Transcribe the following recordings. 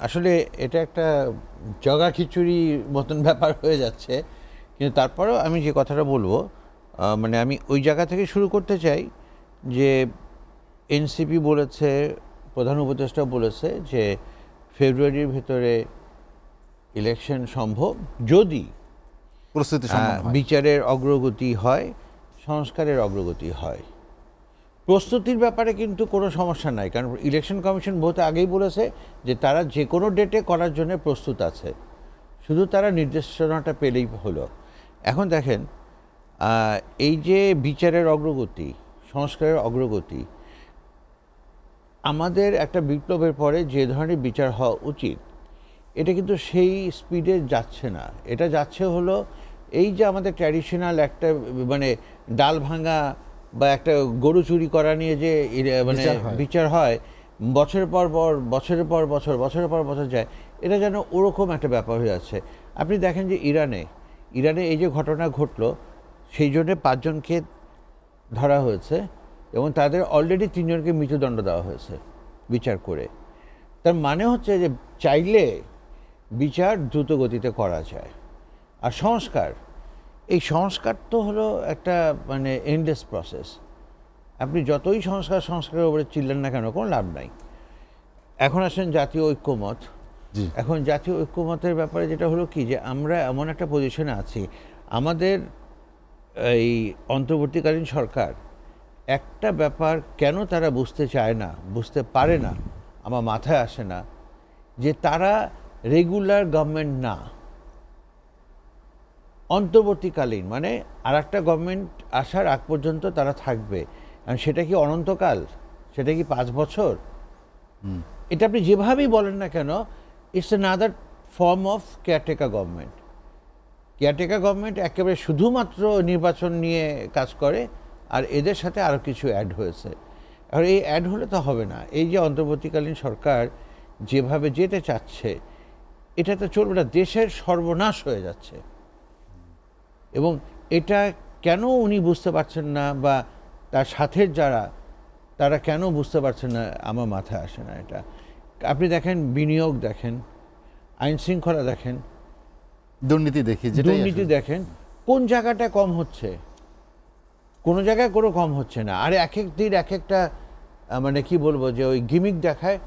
আসলে এটা একটা জগা খিচুড়ি মতন ব্যাপার হয়ে যাচ্ছে, কিন্তু তারপরেও আমি যে কথাটা বলবো, মানে আমি ওই জায়গা থেকে শুরু করতে চাই যে এনসিপি বলেছে, প্রধান উপদেষ্টা বলেছে যে ফেব্রুয়ারির ভেতরে ইলেকশন সম্ভব যদি প্রস্তুতি সম্ভব হয়। বিচারের অগ্রগতি হয়, সংস্কারের অগ্রগতি হয়। প্রস্তুতির ব্যাপারে কিন্তু কোনো সমস্যা নাই, কারণ ইলেকশন কমিশন বহুত আগেই বলেছে যে তারা যে কোনো ডেটে করার জন্য প্রস্তুত আছে, শুধু তারা নির্দেশনাটা পেলেই হলো। এখন দেখেন, এই যে বিচারের অগ্রগতি, সংস্কারের অগ্রগতি, আমাদের একটা বিপ্লবের পরে যে ধরনের বিচার হওয়া উচিত, এটা কিন্তু সেই স্পিডে যাচ্ছে না। এটা যাচ্ছে হলো এই যে আমাদের ট্র্যাডিশনাল একটা মানে ডাল ভাঙা বা একটা গরু চুরি করা নিয়ে যে মানে বিচার হয়, বছরের পর বছর বছরের পর বছর যায়, এটা যেন ওরকম একটা ব্যাপার হয়ে যাচ্ছে। আপনি দেখেন যে ইরানে এই যে ঘটনা ঘটলো, সেই জন্যে 5 জনকে ধরা হয়েছে এবং তাদের অলরেডি 3 জনকে মৃত্যুদণ্ড দেওয়া হয়েছে বিচার করে। তার মানে হচ্ছে যে চাইলে বিচার দ্রুত গতিতে করা যায়। আর এই সংস্কার তো হলো একটা মানে এন্ডলেস প্রসেস। আপনি যতই সংস্কারের উপরে চিল্লেন না কেন, কোনো লাভ নাই। এখন আসেন জাতীয় ঐক্যমত। এখন জাতীয় ঐক্যমতের ব্যাপারে যেটা হলো কি, যে আমরা এমন একটা পজিশনে আছি, আমাদের এই অন্তর্বর্তীকালীন সরকার একটা ব্যাপার কেন তারা বুঝতে চায় না, বুঝতে পারে না, আমার মাথায় আসে না, যে তারা রেগুলার গভর্নমেন্ট না, অন্তর্বর্তীকালীন, মানে আর একটা গভর্নমেন্ট আসার আগ পর্যন্ত তারা থাকবে। সেটা কি অনন্তকাল? সেটা কি 5 বছর? এটা আপনি যেভাবেই বলেন না কেন, it's another form of caretaker government. Caretaker government একেবারে শুধুমাত্র নির্বাচন নিয়ে কাজ করে, আর এদের সাথে আরও কিছু অ্যাড হয়েছে। আর এই অ্যাড হলে তো হবে না। এই যে অন্তর্বর্তীকালীন সরকার যেভাবে যেতে চাচ্ছে, এটা তো চলবে না। দেশের সর্বনাশ হয়ে যাচ্ছে, এবং এটা কেন উনি বুঝতে পারছেন না, বা তার সাথের যারা, তারা কেন বুঝতে পারছেন না, আমার মাথায় আসে না এটা। আপনি দেখেন, বিনিয়োগ দেখেন, আইন শৃঙ্খলা দেখেন, দুর্নীতি দুর্নীতি দেখেন, কোন জায়গাটা কম হচ্ছে? কোনো জায়গায় কোনো কম হচ্ছে না। আর এক এক দিন এক একটা মানে কি বলবো, যে ওই গিমিক দেখায়।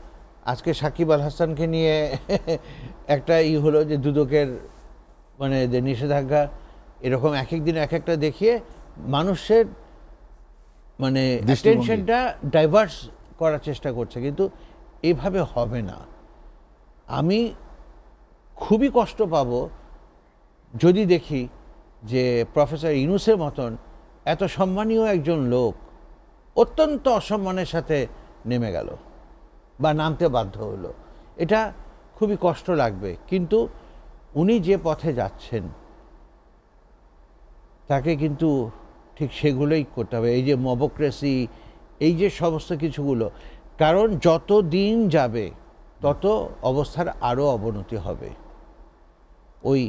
আজকে সাকিব আল হাসানকে নিয়ে একটা হলো যে দুদকের মানে যে নিষেধাজ্ঞা, এরকম এক এক দিন এক একটা দেখিয়ে মানুষের মানে টেনশনটা ডাইভার্স করার চেষ্টা করছে, কিন্তু এভাবে হবে না। আমি খুবই কষ্ট পাবো যদি দেখি যে প্রফেসর ইউনূসের মতন এত সম্মানীয় একজন লোক অত্যন্ত অসম্মানের সাথে নেমে গেল বা নামতে বাধ্য হলো। এটা খুবই কষ্ট লাগবে, কিন্তু উনি যে পথে যাচ্ছেন তাকে কিন্তু ঠিক সেগুলোই করতে হবে। এই যে মবক্রেসি, এই যে সমস্ত কিছুগুলো, কারণ যত দিন যাবে তত অবস্থার আরও অবনতি হবে। ওই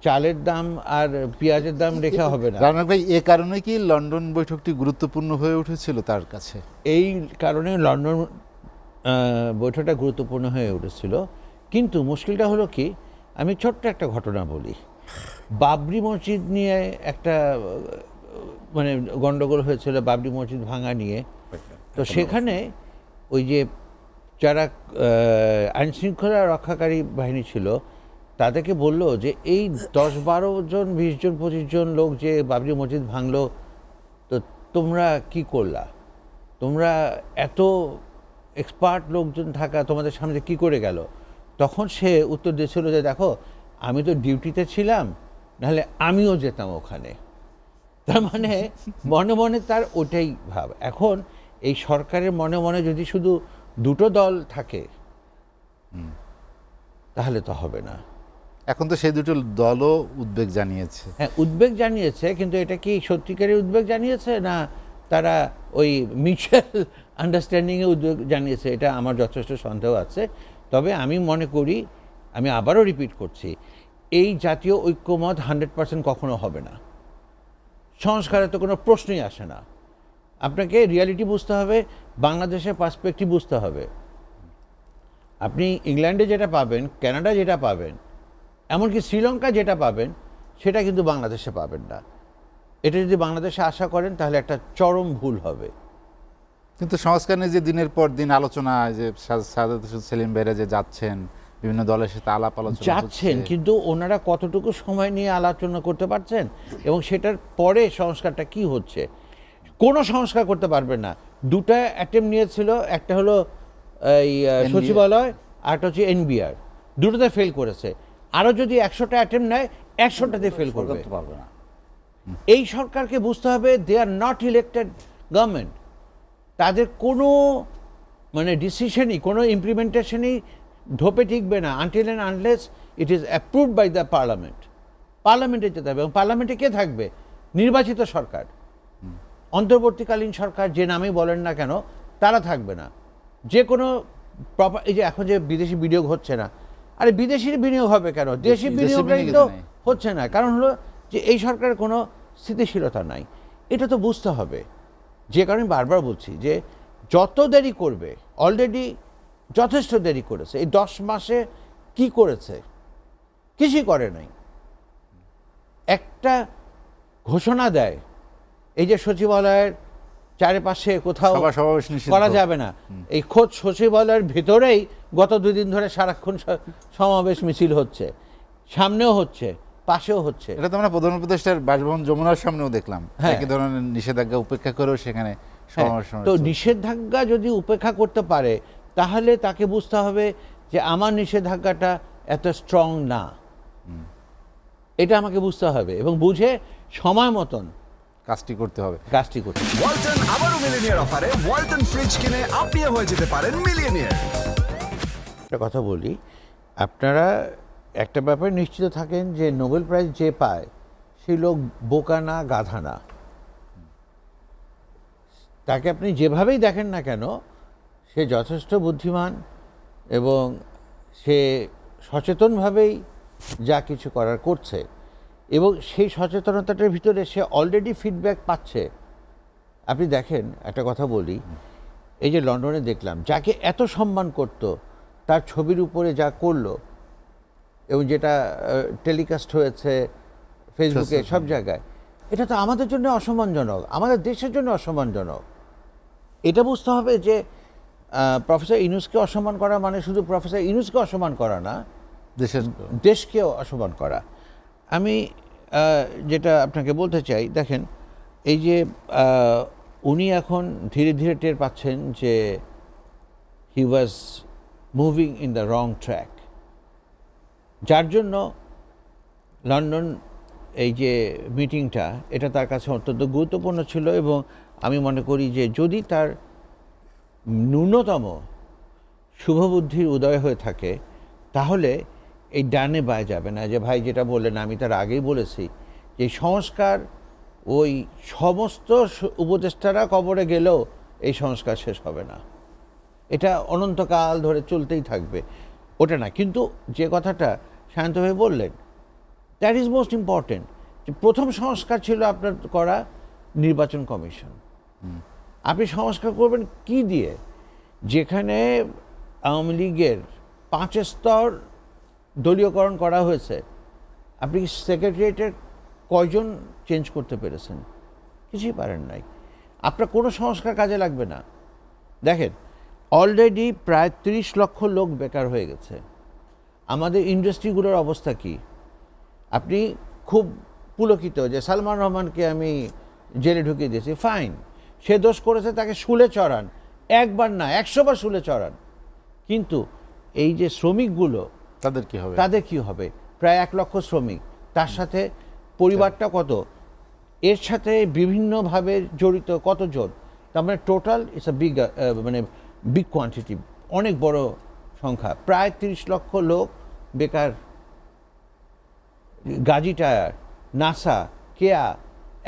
চালের দাম আর পেঁয়াজের দাম রেখা হবে না। রানা ভাই, এ কারণে কি লন্ডন বৈঠকটি গুরুত্বপূর্ণ হয়ে উঠেছিল তার কাছে? এই কারণে লন্ডন বৈঠকটা গুরুত্বপূর্ণ হয়ে উঠেছিল। কিন্তু মুশকিলটা হলো কি, আমি ছোট্ট একটা ঘটনা বলি। বাবরি মসজিদ নিয়ে একটা মানে গন্ডগোল হয়েছিল, বাবরি মসজিদ ভাঙা নিয়ে। তো সেখানে ওই যে যারা আইনশৃঙ্খলা রক্ষাকারী বাহিনী ছিল, তাদেরকে বলল যে এই 10-12 জন, 20 জন, 25 জন লোক যে বাবরি মসজিদ ভাঙলো, তো তোমরা কি করলা? তোমরা এত এক্সপার্ট লোকজন থাকা তোমাদের সামনে কি করে গেল? তখন সে উত্তর দিয়েছিল যে দেখো, আমি তো ডিউটিতে ছিলাম, নাহলে আমিও যেতাম ওখানে। তার মানে মনে মনে তার ওটাই ভাব। এখন এই সরকারের মনে মনে যদি শুধু দুটো দল থাকে, তাহলে তো হবে না। এখন তো সেই দুটো দলও উদ্বেগ জানিয়েছে। হ্যাঁ, উদ্বেগ জানিয়েছে, কিন্তু এটা কি সত্যিকারের উদ্বেগ জানিয়েছে, না তারা ওই মিউচুয়াল আন্ডারস্ট্যান্ডিংয়ে উদ্বেগ জানিয়েছে? এটা আমার যথেষ্ট সন্দেহ আছে। তবে আমি মনে করি, আমি আবারও রিপিট করছি, এই জাতীয় ঐক্যমত 100% কখনো হবে না। সংস্কারের তো কোনো প্রশ্নই আসে না। আপনাকে রিয়ালিটি বুঝতে হবে, বাংলাদেশের পার্সপেক্টিভ বুঝতে হবে। আপনি ইংল্যান্ডে যেটা পাবেন, কানাডা যেটা পাবেন, এমনকি শ্রীলঙ্কা যেটা পাবেন, সেটা কিন্তু বাংলাদেশে পাবেন না। এটা যদি বাংলাদেশে আশা করেন তাহলে একটা চরম ভুল হবে। কিন্তু সংস্কার নিয়ে যে দিনের পর দিন আলোচনা, যে সাদাত হোসেন সেলিম ভাইরা যে যাচ্ছেন বিভিন্ন দলের সাথে আলাপ আলোচনা যাচ্ছেন, হচ্ছে, কিন্তু ওনারা কতটুকু সময় নিয়ে আলোচনা করতে পারছেন এবং সেটার পরে সংস্কারটা কি হচ্ছে? কোনো সংস্কার করতে পারবে না। দুটা অ্যাটেম্প নিয়েছিল, একটা হলো এই সচিবালয়, আরেকটা হচ্ছে এনবিআর। দুটোতে ফেল করেছে। আরও যদি 100টা অ্যাটেম্প নেয়, 100টাতে ফেল করবে। পারবে না। এই সরকারকে বুঝতে হবে they are not elected government. তাদের কোনো মানে ডিসিশনই, কোনো ইমপ্লিমেন্টেশনই ঢোপে টিকবে না until and unless it is approved by the parliament. পার্লামেন্টে যেতে হবে, এবং পার্লামেন্টে কে থাকবে? নির্বাচিত সরকার। অন্তর্বর্তীকালীন সরকার যে নামেই বলেন না কেন, তারা থাকবে না। যে কোনো প্রপার, এই যে এখন যে বিদেশি বিনিয়োগ হচ্ছে না, আরে বিদেশি বিনিয়োগ হবে কেন? দেশি বিনিয়োগটাই তো হচ্ছে না। কারণ হলো যে এই সরকারের কোনো স্থিতিশীলতা নাই। এটা তো বুঝতে হবে। যে কারণে বারবার বলছি যে যত দেরি করবে, অলরেডি যথেষ্ট দেরি করেছে। এই 10 মাসে কি করেছে? কিছুই করে নাই। একটা ঘোষণা দেয়, এই যে সচিবালয়ের চারিপাশে কোথাও সমাবেশ নিষিদ্ধ করা যাবে না, এই খোদ সচিবালয়ের ভেতরেই গত 2 দিন ধরে সারাক্ষণ সমাবেশ মিছিল হচ্ছে, সামনেও হচ্ছে, পাশেও হচ্ছে। এটা তো আমরা প্রধান উপদেষ্টার বাসভবন যমুনার সামনেও দেখলাম, হ্যাঁ। একই ধরনের নিষেধাজ্ঞা উপেক্ষা করেও সেখানে সমাবেশ তো নিষেধাজ্ঞা যদি উপেক্ষা করতে পারে, তাহলে তাকে বুঝতে হবে যে আমার নিষেধাজ্ঞাটা এত স্ট্রং না। এটা আমাকে বুঝতে হবে এবং বুঝে সময় মতন কাজটি করতে হবে। কাজটি করতে হবে। ওয়ালটন আবারও মিলিয়নিয়ার অফারে ওয়ালটন ফ্রিজ কিনে আপনিও হয়ে যেতে পারেন মিলিয়নিয়ার। একটা কথা বলি, আপনারা একটা ব্যাপারে নিশ্চিত থাকেন যে নোবেল প্রাইজ যে পায় সেই লোক বোকা না, গাধা না। তাকে আপনি যেভাবেই দেখেন না কেন, সে যথেষ্ট বুদ্ধিমান এবং সে সচেতনভাবেই যা কিছু করার করছে, এবং সেই সচেতনতাটার ভিতরে সে অলরেডি ফিডব্যাক পাচ্ছে। আপনি দেখেন, একটা কথা বলি, এই যে লন্ডনে দেখলাম যাকে এত সম্মান করত, তার ছবির উপরে যা করলো এবং যেটা টেলিকাস্ট হয়েছে ফেসবুকে, সব জায়গায়, এটা তো আমাদের জন্য অসম্মানজনক, আমাদের দেশের জন্য অসম্মানজনক। এটা বুঝতে হবে যে প্রফেসর ইউনূসকে অসম্মান করা মানে শুধু প্রফেসর ইউনূসকে অসম্মান করা না, দেশকেও অসম্মান করা। আমি যেটা আপনাকে বলতে চাই, দেখেন, এই যে উনি এখন ধীরে ধীরে টের পাচ্ছেন যে he was moving in the wrong track, যার জন্য লন্ডন এই যে মিটিংটা, এটা তার কাছে অত্যন্ত গুরুত্বপূর্ণ ছিল। এবং আমি মনে করি যে যদি তার ন্যূনতম শুভবুদ্ধির উদয় হয়ে থাকে, তাহলে এই ডানে বায়ে যাবে না। যে ভাই যেটা বললেন, আমি তার আগেই বলেছি যে সংস্কার, ওই সমস্ত উপদেষ্টারা কবরে গেলেও এই সংস্কার শেষ হবে না, এটা অনন্তকাল ধরে চলতেই থাকবে। ওটা না, কিন্তু যে কথাটা শান্তভাবে বললেন, দ্যাট ইজ মোস্ট ইম্পর্টেন্ট। যে প্রথম সংস্কার ছিল আপনার করা নির্বাচন কমিশন। আপনি সংস্কার করবেন কি দিয়ে? যেখানে আওয়ামী লীগের 5 স্তর দলীয়করণ করা হয়েছে, আপনি সেক্রেটারিয়েটের কয়জন চেঞ্জ করতে পেরেছেন? কিছুই পারেন নাই। আপনার কোনো সংস্কার কাজে লাগবে না। দেখেন, অলরেডি প্রায় 30 লক্ষ লোক বেকার হয়ে গেছে। আমাদের ইন্ডাস্ট্রিগুলোর অবস্থা কি? আপনি খুব পুলকিত যে সালমান রহমানকে আমি জেলে ঢুকিয়ে দিয়েছি, ফাইন, সে দোষ করেছে, তাকে শুলে চড়ান, একবার না 100 বার শুলে চড়ান। কিন্তু এই যে শ্রমিকগুলো, তাদের কি হবে? তাদের কি হবে? প্রায় 1 লক্ষ শ্রমিক, তার সাথে পরিবারটা কত, এর সাথে বিভিন্নভাবে জড়িত কতজন, তার মানে টোটাল ইটস আ বিগ, মানে বিগ কোয়ান্টিটি, অনেক বড় সংখ্যা। প্রায় 30 লক্ষ লোক বেকার। গাজী টায়ার, নাসা, কেয়া,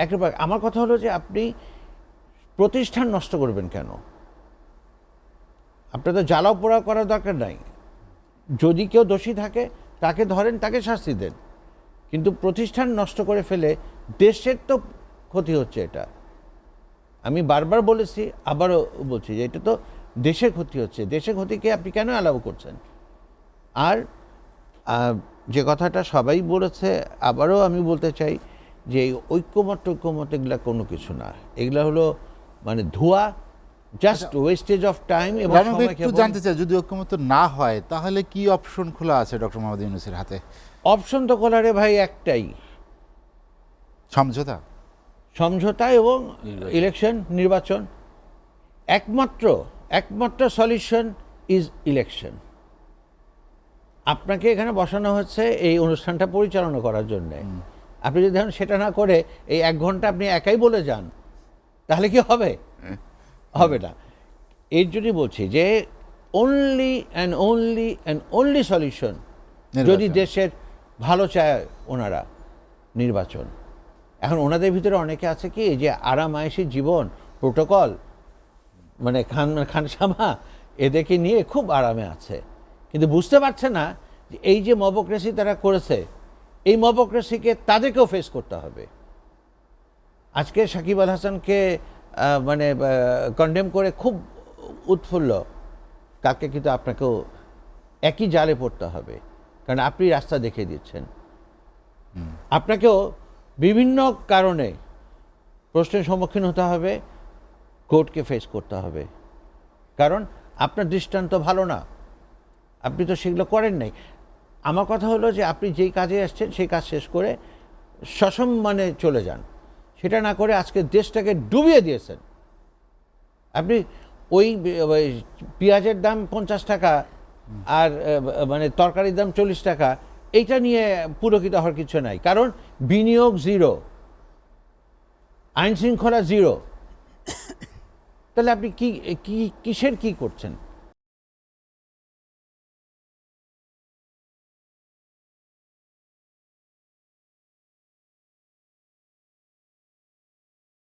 একেবারে। আমার কথা হলো যে আপনি প্রতিষ্ঠান নষ্ট করবেন কেন? আপনার তো জ্বালাও পোড়া করার দরকার নাই। যদি কেউ দোষী থাকে তাকে ধরেন, তাকে শাস্তি দেন, কিন্তু প্রতিষ্ঠান নষ্ট করে ফেলে দেশের তো ক্ষতি হচ্ছে। এটা আমি বারবার বলেছি, আবারও বলছি যে এটা তো দেশের ক্ষতি হচ্ছে, দেশের ক্ষতিকে আপনি কেন অ্যালাউ করছেন? আর যে কথাটা সবাই বলেছে, আবারও আমি বলতে চাই যে এই ঐক্যমত এগুলা কোনো কিছু না, এগুলা হলো মানে ধোঁয়া, জাস্ট ওয়েস্টেজ অফ টাইম। এবং আমি একটু জানতে চাই, যদি ঐক্যমত্য না হয় তাহলে কি অপশন খোলা আছে ডক্টর মোহাম্মদ ইউনূসের হাতে? অপশন তো কলারে ভাই একটাই, সমঝোতা এবং ইলেকশন, নির্বাচন। একমাত্র সলিউশন ইজ ইলেকশন। আপনাকে এখানে বসানো হচ্ছে এই অনুষ্ঠানটা পরিচালনা করার জন্য। আপনি যদি ধরেন সেটা না করে এই 1 ঘন্টা আপনি একাই বলে যান, তাহলে কি হবে? হবে না। এর জন্যই বলছি যে অনলি সলিউশন, যদি দেশের ভালো চায় ওনারা, নির্বাচন। এখন ওনাদের ভিতরে অনেকে আছে কি যে আরামায়েশি জীবন, প্রোটোকল, মানে খানসামা, এদেরকে নিয়ে খুব আরামে আছে, কিন্তু বুঝতে পারছে না যে এই যে মবক্রেসি তারা করেছে, এই মবক্রেসিকে তাদেরকেও ফেস করতে হবে। আজকে সাকিব আল হাসানকে মানে কন্ডেম করে খুব উৎফুল্ল, কালকে কিন্তু আপনাকেও একই জালে পড়তে হবে, কারণ আপনি রাস্তা দেখিয়ে দিচ্ছেন। আপনাকেও বিভিন্ন কারণে প্রশ্নের সম্মুখীন হতে হবে, কোর্টকে ফেস করতে হবে, কারণ আপনার দৃষ্টান্ত ভালো না, আপনি তো সেগুলো করেন নাই। আমার কথা হলো যে আপনি যেই কাজে আসছেন সেই কাজ শেষ করে সসম্মানে চলে যান, সেটা না করে আজকে দেশটাকে ডুবিয়ে দিয়েছেন। আপনি ওই পেঁয়াজের দাম 50 টাকা আর মানে তরকারির দাম 40 টাকা, এইটা নিয়ে পুলকিত হওয়ার কিছু নাই, কারণ বিনিয়োগ জিরো, আইন শৃঙ্খলা জিরো। তাহলে আপনি কিসের কি করছেন?